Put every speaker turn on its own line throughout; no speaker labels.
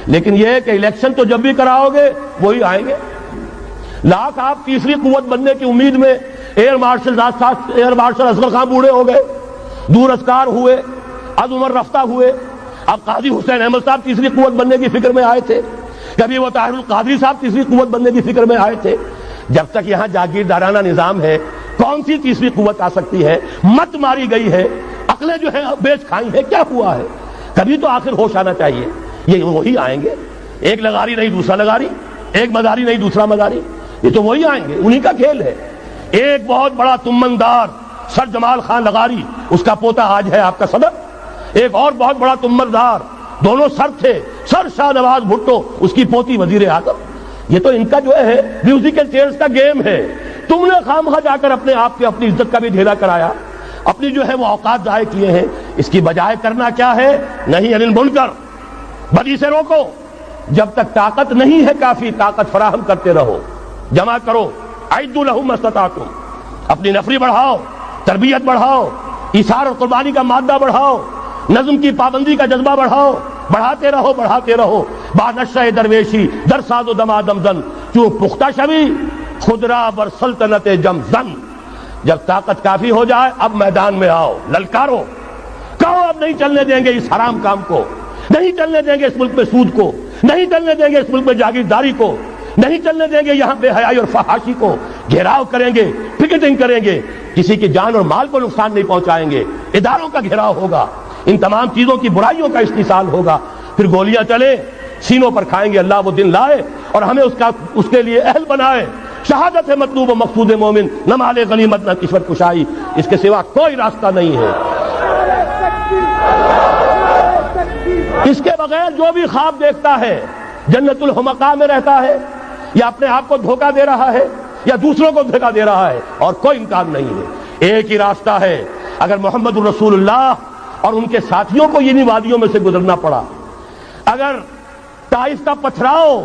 لیکن یہ ہے کہ الیکشن تو جب بھی کراؤ گے وہی آئیں گے. لاکھ آپ تیسری قوت بننے کی امید میں ایئر مارشل اصغر خان بوڑھے ہو گئے, دور ازکار ہوئے, از عمر رفتہ ہوئے. اب قاضی حسین احمد صاحب تیسری قوت بننے کی فکر میں آئے تھے, کبھی وہ طاہر القادری صاحب تیسری قوت بننے کی فکر میں آئے تھے. جب تک یہاں جاگیردارانہ نظام ہے کون سی تیسری قوت آ سکتی ہے؟ مت ماری گئی ہے, عقلیں جو ہے بیچ کھائی ہے, کیا ہوا ہے؟ کبھی تو آخر ہوش آنا چاہیے. یہ وہی آئیں گے, ایک لغاری نہیں دوسرا لغاری, ایک مداری نہیں دوسرا مداری, یہ تو وہی آئیں گے, انہی کا کھیل ہے. ایک بہت بڑا تمندار سر جمال خان لغاری, اس کا پوتا آج ہے آپ کا صدر. ایک اور بہت بڑا تمندار, دونوں سر تھے, سر شاہ نواز بھٹو, اس کی پوتی وزیر اعظم. یہ تو ان کا جو ہے میوزیکل چیئرز کا گیم ہے. تم نے خامخواہ جا کر اپنے آپ کی اپنی عزت کا بھی ڈھیلا کرایا, اپنی جو ہے وہ اوقات ضائع کیے ہیں. اس کی بجائے کرنا کیا ہے؟ نہیں انل منکر, بدی سے روکو. جب تک طاقت نہیں ہے کافی, طاقت فراہم کرتے رہو, جمع کرو. اعدوا لهم ما استطعتم. اپنی نفری بڑھاؤ, تربیت بڑھاؤ, ایثار اور قربانی کا مادہ بڑھاؤ, نظم کی پابندی کا جذبہ بڑھاؤ, بڑھاتے رہو بڑھاتے رہو. با نشہ درویشی در ساز و دما دمزن, چوں پختہ شوی خدرا بر سلطنت جمزن. جب طاقت کافی ہو جائے اب میدان میں آؤ, للکارو, کہو اب نہیں چلنے دیں گے اس حرام کام کو, نہیں چلنے دیں گے اس ملک میں سود کو, نہیں چلنے دیں گے اس ملک میں جاگیرداری کو, نہیں چلنے دیں گے یہاں بے حیائی اور فحاشی کو. گھیراؤ کریں گے, پکیٹنگ کریں گے, کسی کی جان اور مال کو نقصان نہیں پہنچائیں گے. اداروں کا گھیراؤ ہوگا, ان تمام چیزوں کی برائیوں کا استحصال ہوگا. پھر گولیاں چلے سینوں پر کھائیں گے. اللہ وہ دن لائے اور ہمیں اس کے لیے اہل بنائے. شہادت ہے مطلوب و مقصود مومن, نہ مال غنیمت نہ کشور کشائی, اس کے سوا کوئی راستہ نہیں ہے. اس کے بغیر جو بھی خواب دیکھتا ہے جنت الحمقاء میں رہتا ہے, یا اپنے آپ کو دھوکہ دے رہا ہے, یا دوسروں کو دھوکہ دے رہا ہے, اور کوئی امکان نہیں ہے. ایک ہی راستہ ہے. اگر محمد الرسول اللہ اور ان کے ساتھیوں کو انہی وادیوں میں سے گزرنا پڑا, اگر طائف کا پتھراؤ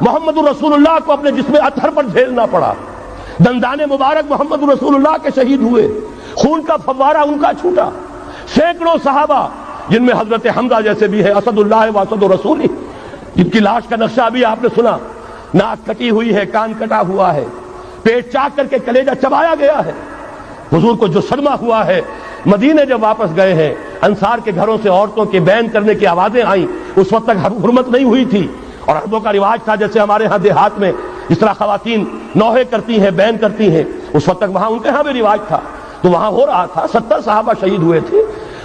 محمد الرسول اللہ کو اپنے جسم اطہر پر جھیلنا پڑا, دندان مبارک محمد الرسول اللہ کے شہید ہوئے, خون کا فوارہ ان کا چھوٹا, سینکڑوں صحابہ جن میں حضرت حمزہ جیسے بھی ہے, اسد اللہ و اسد رسول, جن کی لاش کا نقشہ ابھی آپ نے سنا, ناک کٹی ہوئی ہے, کان کٹا ہوا ہے, پیٹ چاک کر کے کلیجہ چبایا گیا ہے. حضور کو جو صدمہ ہوا ہے, مدینے جب واپس گئے ہیں, انصار کے گھروں سے عورتوں کے بین کرنے کی آوازیں آئیں. اس وقت تک حرمت نہیں ہوئی تھی, اور عربوں کا رواج تھا جیسے ہمارے ہاں دیہات میں جس طرح خواتین نوحے کرتی ہیں, بین کرتی ہیں, اس وقت تک وہاں ان کے ہاں بھی رواج تھا. تو وہاں ہو رہا تھا. 70 صحابہ شہید ہوئے تھے.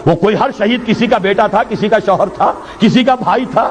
وہ کوئی ہر شہید کسی کا بیٹا تھا, کسی کا شوہر تھا, کسی کا بھائی تھا.